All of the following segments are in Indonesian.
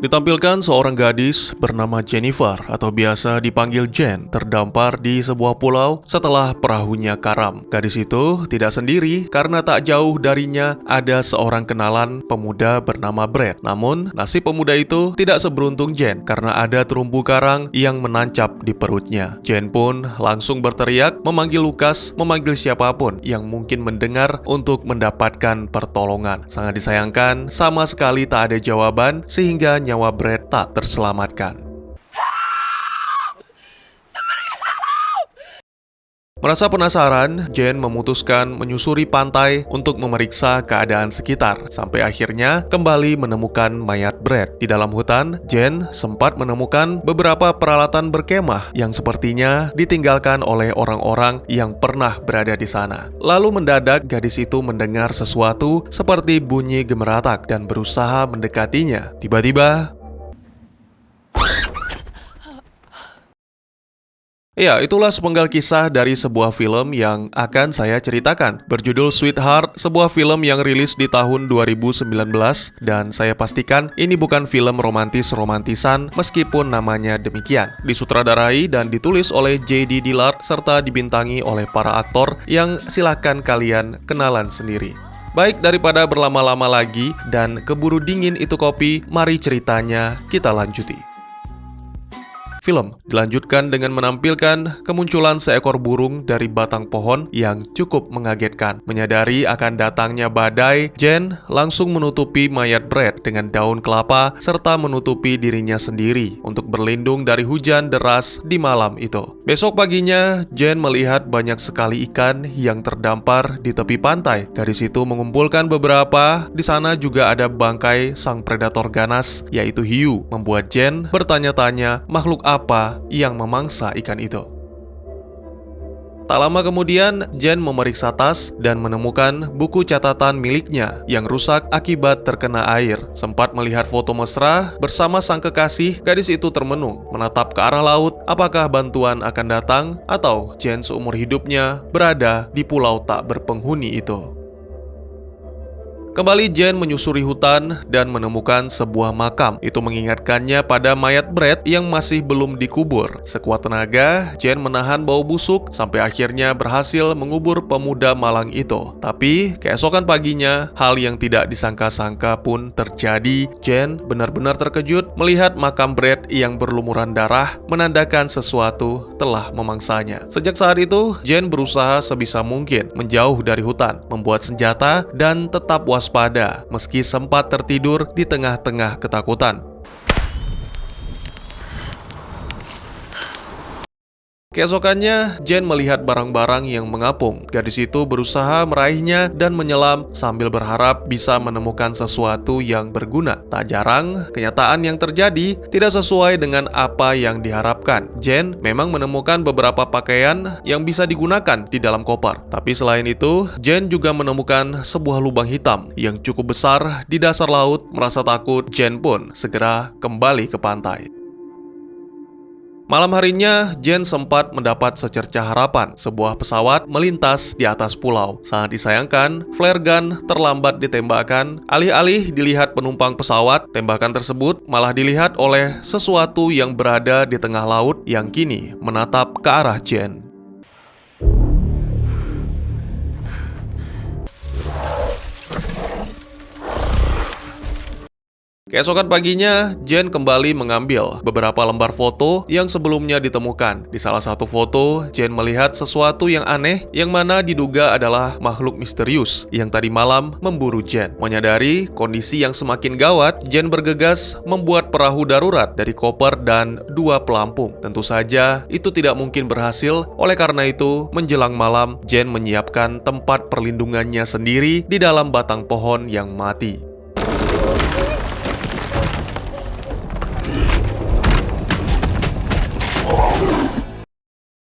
Ditampilkan seorang gadis bernama Jennifer atau biasa dipanggil Jen terdampar di sebuah pulau setelah perahunya karam. Gadis itu tidak sendiri karena tak jauh darinya ada seorang kenalan pemuda bernama Brad. Namun nasib pemuda itu tidak seberuntung Jen karena ada terumbu karang yang menancap di perutnya. Jen pun langsung berteriak memanggil Lukas, memanggil siapapun yang mungkin mendengar untuk mendapatkan pertolongan. Sangat disayangkan sama sekali tak ada jawaban sehingga nyawa Brad tak terselamatkan. Merasa penasaran, Jen memutuskan menyusuri pantai untuk memeriksa keadaan sekitar. Sampai akhirnya kembali menemukan mayat Brad. Di dalam hutan, Jen sempat menemukan beberapa peralatan berkemah yang sepertinya ditinggalkan oleh orang-orang yang pernah berada di sana. Lalu mendadak gadis itu mendengar sesuatu seperti bunyi gemeratak dan berusaha mendekatinya. Tiba-tiba, ya, itulah sepenggal kisah dari sebuah film yang akan saya ceritakan. Berjudul Sweetheart, sebuah film yang rilis di tahun 2019 dan saya pastikan ini bukan film romantis-romantisan meskipun namanya demikian. Disutradarai dan ditulis oleh J.D. Dillard serta dibintangi oleh para aktor yang silakan kalian kenalan sendiri. Baik, daripada berlama-lama lagi dan keburu dingin itu kopi, mari ceritanya kita lanjuti. Film dilanjutkan dengan menampilkan kemunculan seekor burung dari batang pohon yang cukup mengagetkan. Menyadari akan datangnya badai, Jen langsung menutupi mayat Brad dengan daun kelapa serta menutupi dirinya sendiri untuk berlindung dari hujan deras di malam itu. Besok paginya, Jen melihat banyak sekali ikan yang terdampar di tepi pantai. Gadis itu mengumpulkan beberapa. Di sana juga ada bangkai sang predator ganas, yaitu hiu, membuat Jen bertanya-tanya makhluk apa yang memangsa ikan itu. Tak lama kemudian, Jen memeriksa tas dan menemukan buku catatan miliknya yang rusak akibat terkena air. Sempat melihat foto mesra bersama sang kekasih, gadis itu termenung, menatap ke arah laut. Apakah bantuan akan datang atau Jen seumur hidupnya berada di pulau tak berpenghuni itu? Kembali Jen menyusuri hutan dan menemukan sebuah makam. Itu mengingatkannya pada mayat Brad yang masih belum dikubur. Sekuat tenaga, Jen menahan bau busuk sampai akhirnya berhasil mengubur pemuda malang itu. Tapi keesokan paginya, hal yang tidak disangka-sangka pun terjadi. Jen benar-benar terkejut melihat makam Brad yang berlumuran darah, menandakan sesuatu telah memangsanya. Sejak saat itu, Jen berusaha sebisa mungkin menjauh dari hutan, membuat senjata, dan tetap waspada meski sempat tertidur di tengah-tengah ketakutan. Keesokannya, Jen melihat barang-barang yang mengapung. Gadis itu berusaha meraihnya dan menyelam sambil berharap bisa menemukan sesuatu yang berguna. Tak jarang, kenyataan yang terjadi tidak sesuai dengan apa yang diharapkan. Jen memang menemukan beberapa pakaian yang bisa digunakan di dalam koper. Tapi selain itu, Jen juga menemukan sebuah lubang hitam yang cukup besar di dasar laut. Merasa takut, Jen pun segera kembali ke pantai. Malam harinya, Jen sempat mendapat secercah harapan. Sebuah pesawat melintas di atas pulau. Sangat disayangkan, flare gun terlambat ditembakkan. Alih-alih dilihat penumpang pesawat, tembakan tersebut malah dilihat oleh sesuatu yang berada di tengah laut yang kini menatap ke arah Jen. Keesokan paginya, Jen kembali mengambil beberapa lembar foto yang sebelumnya ditemukan. Di salah satu foto, Jen melihat sesuatu yang aneh yang mana diduga adalah makhluk misterius yang tadi malam memburu Jen. Menyadari kondisi yang semakin gawat, Jen bergegas membuat perahu darurat dari koper dan 2 pelampung. Tentu saja itu tidak mungkin berhasil, oleh karena itu menjelang malam, Jen menyiapkan tempat perlindungannya sendiri di dalam batang pohon yang mati.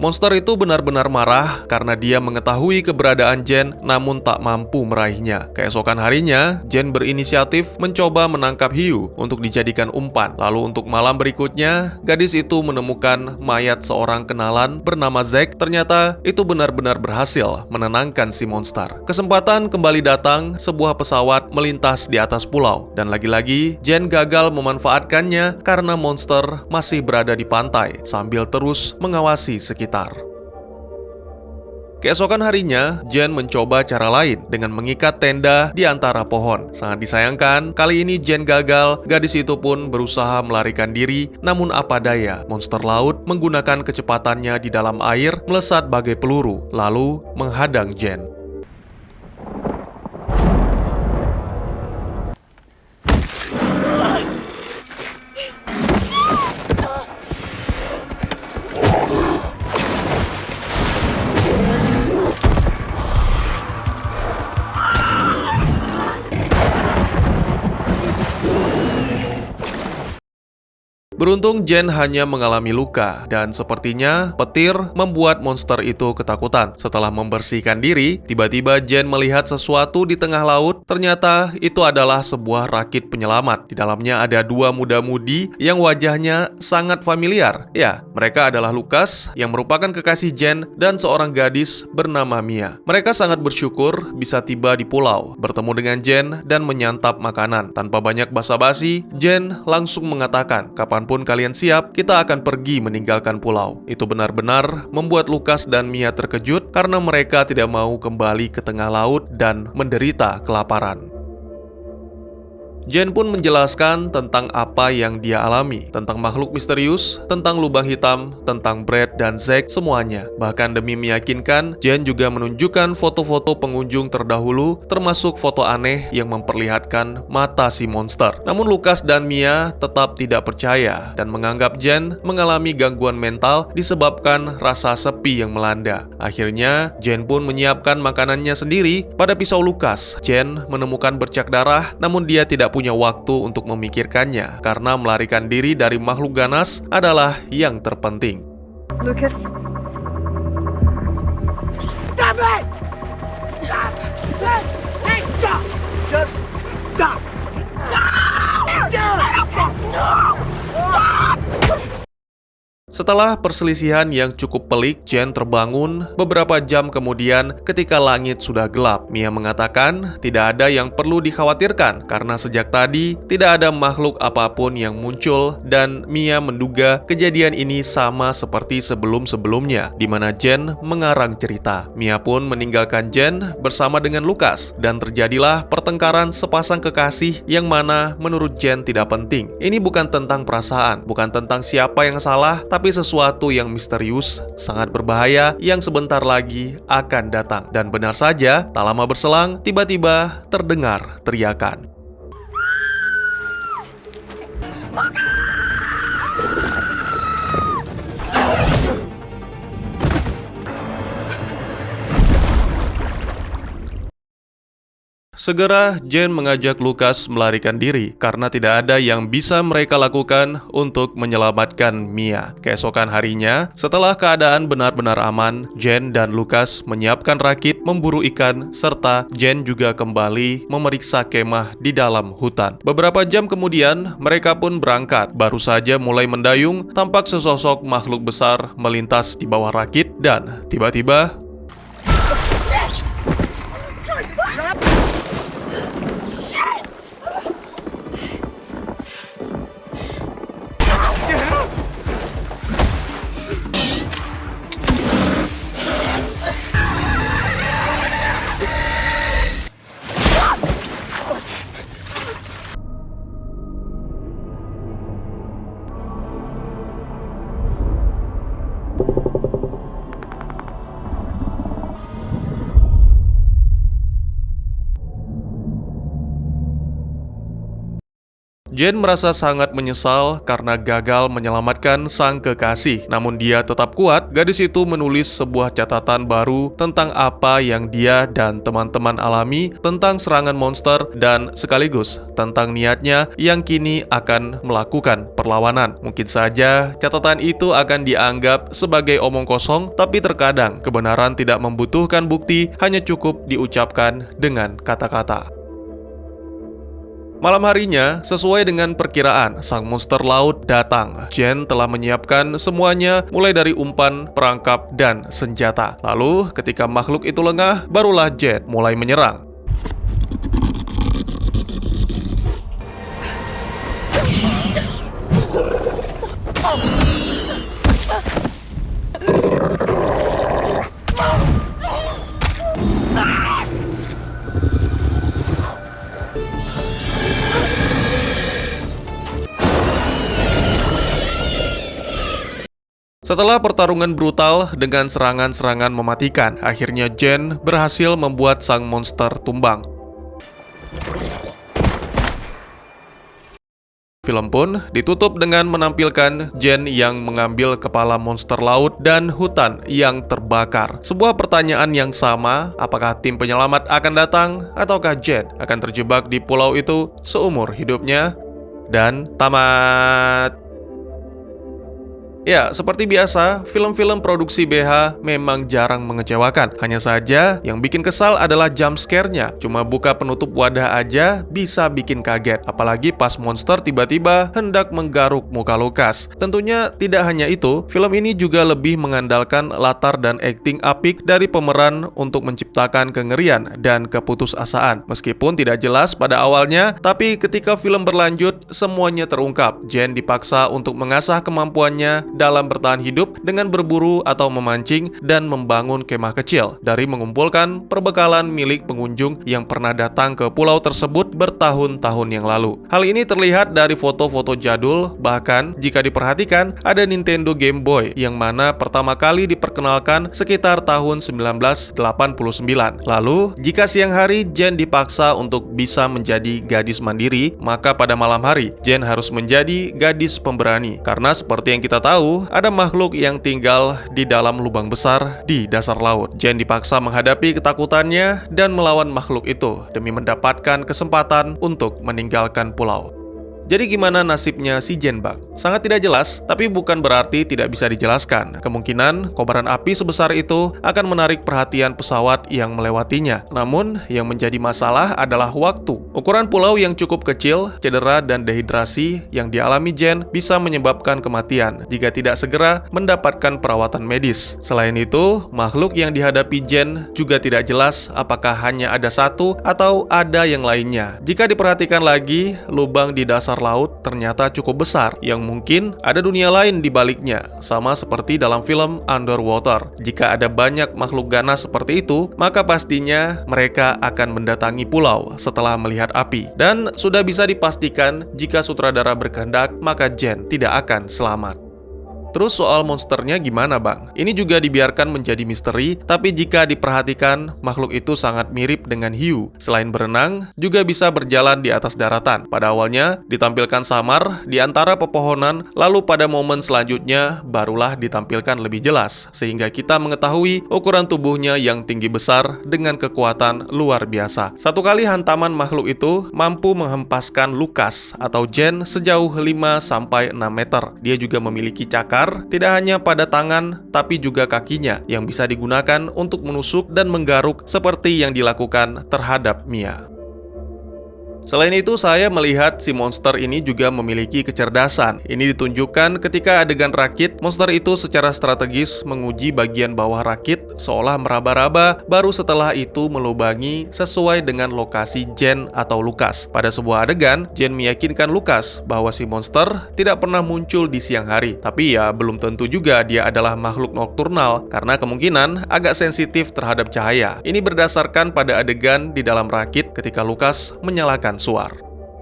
Monster itu benar-benar marah karena dia mengetahui keberadaan Jen namun tak mampu meraihnya. Keesokan harinya, Jen berinisiatif mencoba menangkap hiu untuk dijadikan umpan. Lalu untuk malam berikutnya, gadis itu menemukan mayat seorang kenalan bernama Zack. Ternyata itu benar-benar berhasil menenangkan si monster. Kesempatan kembali datang, sebuah pesawat melintas di atas pulau. Dan lagi-lagi, Jen gagal memanfaatkannya karena monster masih berada di pantai sambil terus mengawasi sekitar. Keesokan harinya, Jen mencoba cara lain dengan mengikat tenda di antara pohon. Sangat disayangkan, kali ini Jen gagal. Gadis itu pun berusaha melarikan diri, namun apa daya, monster laut menggunakan kecepatannya di dalam air melesat bagai peluru, lalu menghadang Jen. Beruntung Jen hanya mengalami luka dan sepertinya petir membuat monster itu ketakutan. Setelah membersihkan diri, tiba-tiba Jen melihat sesuatu di tengah laut. Ternyata itu adalah sebuah rakit penyelamat. Di dalamnya ada dua muda-mudi yang wajahnya sangat familiar. Ya, mereka adalah Lucas yang merupakan kekasih Jen dan seorang gadis bernama Mia. Mereka sangat bersyukur bisa tiba di pulau, bertemu dengan Jen dan menyantap makanan. Tanpa banyak basa-basi, Jen langsung mengatakan, "Kapanpun kalian siap, kita akan pergi meninggalkan pulau." Itu benar-benar membuat Lucas dan Mia terkejut karena mereka tidak mau kembali ke tengah laut dan menderita kelaparan. Jen pun menjelaskan tentang apa yang dia alami, tentang makhluk misterius, tentang lubang hitam, tentang Brad dan Zack, semuanya. Bahkan demi meyakinkan, Jen juga menunjukkan foto-foto pengunjung terdahulu, termasuk foto aneh yang memperlihatkan mata si monster. Namun Lucas dan Mia tetap tidak percaya dan menganggap Jen mengalami gangguan mental disebabkan rasa sepi yang melanda. Akhirnya, Jen pun menyiapkan makanannya sendiri. Pada pisau Lucas, Jen menemukan bercak darah, namun dia tidak punya waktu untuk memikirkannya karena melarikan diri dari makhluk ganas adalah yang terpenting. Lucas. Stop it! Stop! Hey, stop! Just stop! No! No! Stop! Setelah perselisihan yang cukup pelik, Jen terbangun beberapa jam kemudian ketika langit sudah gelap. Mia mengatakan tidak ada yang perlu dikhawatirkan karena sejak tadi tidak ada makhluk apapun yang muncul dan Mia menduga kejadian ini sama seperti sebelum-sebelumnya di mana Jen mengarang cerita. Mia pun meninggalkan Jen bersama dengan Lucas dan terjadilah pertengkaran sepasang kekasih yang mana menurut Jen tidak penting. Ini bukan tentang perasaan, bukan tentang siapa yang salah, tapi sesuatu yang misterius, sangat berbahaya yang sebentar lagi akan datang. Dan benar saja, tak lama berselang, tiba-tiba terdengar teriakan. Segera, Jen mengajak Lucas melarikan diri karena tidak ada yang bisa mereka lakukan untuk menyelamatkan Mia. Keesokan harinya, setelah keadaan benar-benar aman, Jen dan Lucas menyiapkan rakit, memburu ikan, serta Jen juga kembali memeriksa kemah di dalam hutan. Beberapa jam kemudian, mereka pun berangkat. Baru saja mulai mendayung, tampak sesosok makhluk besar melintas di bawah rakit dan tiba-tiba Jen merasa sangat menyesal karena gagal menyelamatkan sang kekasih. Namun dia tetap kuat. Gadis itu menulis sebuah catatan baru tentang apa yang dia dan teman-teman alami tentang serangan monster dan sekaligus tentang niatnya yang kini akan melakukan perlawanan. Mungkin saja catatan itu akan dianggap sebagai omong kosong, tapi terkadang kebenaran tidak membutuhkan bukti, hanya cukup diucapkan dengan kata-kata. Malam harinya, sesuai dengan perkiraan, sang monster laut datang. Jen telah menyiapkan semuanya, mulai dari umpan, perangkap, dan senjata. Lalu, ketika makhluk itu lengah, barulah Jen mulai menyerang. Setelah pertarungan brutal dengan serangan-serangan mematikan, akhirnya Jen berhasil membuat sang monster tumbang. Film pun ditutup dengan menampilkan Jen yang mengambil kepala monster laut dan hutan yang terbakar. Sebuah pertanyaan yang sama, apakah tim penyelamat akan datang ataukah Jen akan terjebak di pulau itu seumur hidupnya? Dan tamat. Ya, seperti biasa, film-film produksi BH memang jarang mengecewakan. Hanya saja, yang bikin kesal adalah jump scare-nya. Cuma buka penutup wadah aja bisa bikin kaget. Apalagi pas monster tiba-tiba hendak menggaruk muka Lukas. Tentunya tidak hanya itu, film ini juga lebih mengandalkan latar dan akting apik dari pemeran untuk menciptakan kengerian dan keputusasaan. Meskipun tidak jelas pada awalnya, tapi ketika film berlanjut, semuanya terungkap. Jen dipaksa untuk mengasah kemampuannya dalam bertahan hidup dengan berburu atau memancing dan membangun kemah kecil dari mengumpulkan perbekalan milik pengunjung yang pernah datang ke pulau tersebut bertahun-tahun yang lalu. Hal ini terlihat dari foto-foto jadul, bahkan jika diperhatikan ada Nintendo Game Boy yang mana pertama kali diperkenalkan sekitar tahun 1989. Lalu, jika siang hari Jen dipaksa untuk bisa menjadi gadis mandiri, maka pada malam hari Jen harus menjadi gadis pemberani. Karena seperti yang kita tahu, ada makhluk yang tinggal di dalam lubang besar di dasar laut. Jen dipaksa menghadapi ketakutannya dan melawan makhluk itu demi mendapatkan kesempatan untuk meninggalkan pulau. Jadi gimana nasibnya si Jen, Bang? Sangat tidak jelas, tapi bukan berarti tidak bisa dijelaskan. Kemungkinan kobaran api sebesar itu akan menarik perhatian pesawat yang melewatinya. Namun, yang menjadi masalah adalah waktu. Ukuran pulau yang cukup kecil, cedera dan dehidrasi yang dialami Jen bisa menyebabkan kematian jika tidak segera mendapatkan perawatan medis. Selain itu, makhluk yang dihadapi Jen juga tidak jelas apakah hanya ada satu atau ada yang lainnya. Jika diperhatikan lagi, lubang di dasar laut ternyata cukup besar, yang mungkin ada dunia lain di baliknya, sama seperti dalam film Underwater. Jika ada banyak makhluk ganas seperti itu, maka pastinya mereka akan mendatangi pulau setelah melihat api. Dan sudah bisa dipastikan jika sutradara berkehendak, maka Jen tidak akan selamat. Terus soal monsternya gimana, Bang? Ini juga dibiarkan menjadi misteri, tapi jika diperhatikan, makhluk itu sangat mirip dengan hiu. Selain berenang, juga bisa berjalan di atas daratan. Pada awalnya, ditampilkan samar di antara pepohonan, lalu pada momen selanjutnya, barulah ditampilkan lebih jelas. Sehingga kita mengetahui ukuran tubuhnya yang tinggi besar dengan kekuatan luar biasa. Satu kali hantaman makhluk itu mampu menghempaskan Lukas atau Jen sejauh 5-6 meter. Dia juga memiliki cakar tidak hanya pada tangan, tapi juga kakinya yang bisa digunakan untuk menusuk dan menggaruk seperti yang dilakukan terhadap Mia. Selain itu, saya melihat si monster ini juga memiliki kecerdasan. Ini ditunjukkan ketika adegan rakit, monster itu secara strategis menguji bagian bawah rakit seolah meraba-raba, baru setelah itu melubangi sesuai dengan lokasi Jen atau Lukas. Pada sebuah adegan, Jen meyakinkan Lukas bahwa si monster tidak pernah muncul di siang hari. Tapi ya, belum tentu juga dia adalah makhluk nokturnal, karena kemungkinan agak sensitif terhadap cahaya. Ini berdasarkan pada adegan di dalam rakit ketika Lukas menyalakan suar.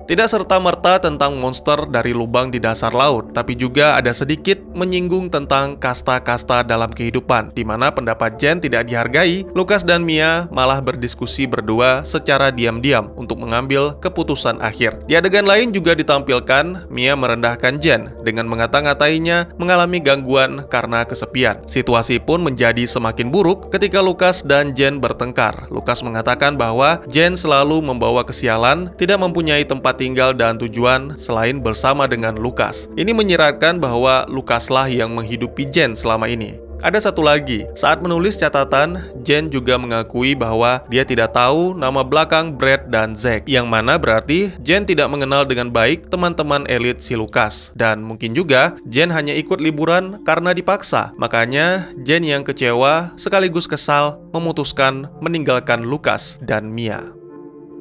Tidak serta-merta tentang monster dari lubang di dasar laut, tapi juga ada sedikit menyinggung tentang kasta-kasta dalam kehidupan, di mana pendapat Jen tidak dihargai. Lucas dan Mia malah berdiskusi berdua secara diam-diam untuk mengambil keputusan akhir. Di adegan lain juga ditampilkan Mia merendahkan Jen dengan mengata-ngatainya mengalami gangguan karena kesepian. Situasi pun menjadi semakin buruk ketika Lucas dan Jen bertengkar. Lucas mengatakan bahwa Jen selalu membawa kesialan, tidak mempunyai tempat tinggal dan tujuan selain bersama dengan Lucas. Ini menyiratkan bahwa Lucaslah yang menghidupi Jen selama ini. Ada satu lagi, saat menulis catatan, Jen juga mengakui bahwa dia tidak tahu nama belakang Brad dan Zack, yang mana berarti Jen tidak mengenal dengan baik teman-teman elit si Lucas. Dan mungkin juga Jen hanya ikut liburan karena dipaksa. Makanya Jen yang kecewa sekaligus kesal memutuskan meninggalkan Lucas dan Mia.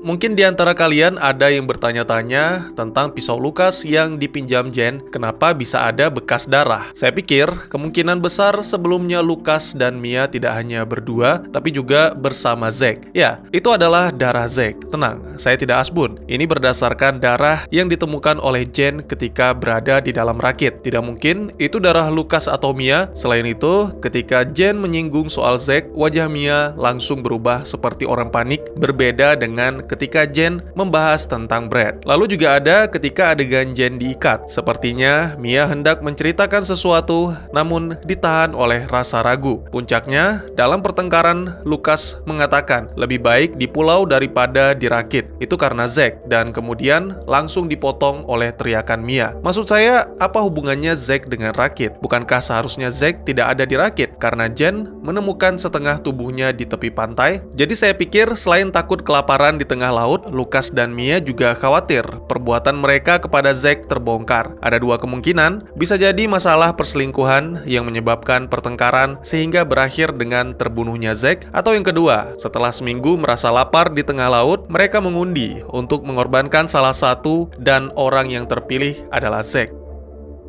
Mungkin di antara kalian ada yang bertanya-tanya tentang pisau Lucas yang dipinjam Jen, kenapa bisa ada bekas darah? Saya pikir kemungkinan besar sebelumnya Lucas dan Mia tidak hanya berdua, tapi juga bersama Zack. Ya, itu adalah darah Zack. Tenang, saya tidak asbun. Ini berdasarkan darah yang ditemukan oleh Jen ketika berada di dalam rakit. Tidak mungkin itu darah Lucas atau Mia. Selain itu, ketika Jen menyinggung soal Zack, wajah Mia langsung berubah seperti orang panik, berbeda dengan ketika Jen membahas tentang Brad. Lalu juga ada ketika adegan Jen diikat. Sepertinya Mia hendak menceritakan sesuatu, namun ditahan oleh rasa ragu. Puncaknya, dalam pertengkaran, Lucas mengatakan, lebih baik di pulau daripada dirakit. Itu karena Zack, dan kemudian langsung dipotong oleh teriakan Mia. Maksud saya, apa hubungannya Zack dengan rakit? Bukankah seharusnya Zack tidak ada di rakit? Karena Jen menemukan setengah tubuhnya di tepi pantai. Jadi saya pikir selain takut kelaparan di tengah laut, Lucas dan Mia juga khawatir perbuatan mereka kepada Zack terbongkar. Ada dua kemungkinan, bisa jadi masalah perselingkuhan yang menyebabkan pertengkaran sehingga berakhir dengan terbunuhnya Zack, atau yang kedua, setelah seminggu merasa lapar di tengah laut, mereka mengundi untuk mengorbankan salah satu dan orang yang terpilih adalah Zack.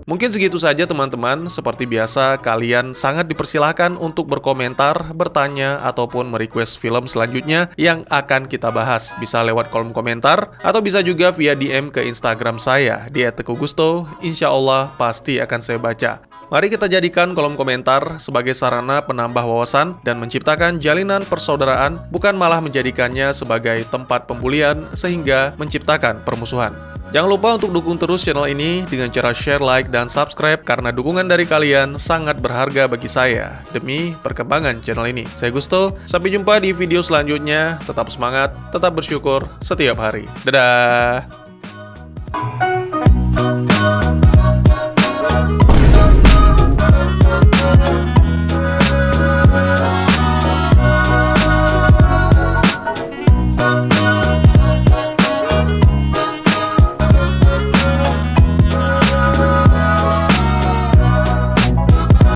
Mungkin segitu saja teman-teman. Seperti biasa, kalian sangat dipersilahkan untuk berkomentar, bertanya, ataupun merequest film selanjutnya yang akan kita bahas. Bisa lewat kolom komentar, atau bisa juga via DM ke Instagram saya, di @teguhgusto. Insya Allah pasti akan saya baca. Mari kita jadikan kolom komentar sebagai sarana penambah wawasan dan menciptakan jalinan persaudaraan, bukan malah menjadikannya sebagai tempat pembulian sehingga menciptakan permusuhan. Jangan lupa untuk dukung terus channel ini dengan cara share, like, dan subscribe karena dukungan dari kalian sangat berharga bagi saya demi perkembangan channel ini. Saya Gusto, sampai jumpa di video selanjutnya. Tetap semangat, tetap bersyukur setiap hari. Dadah!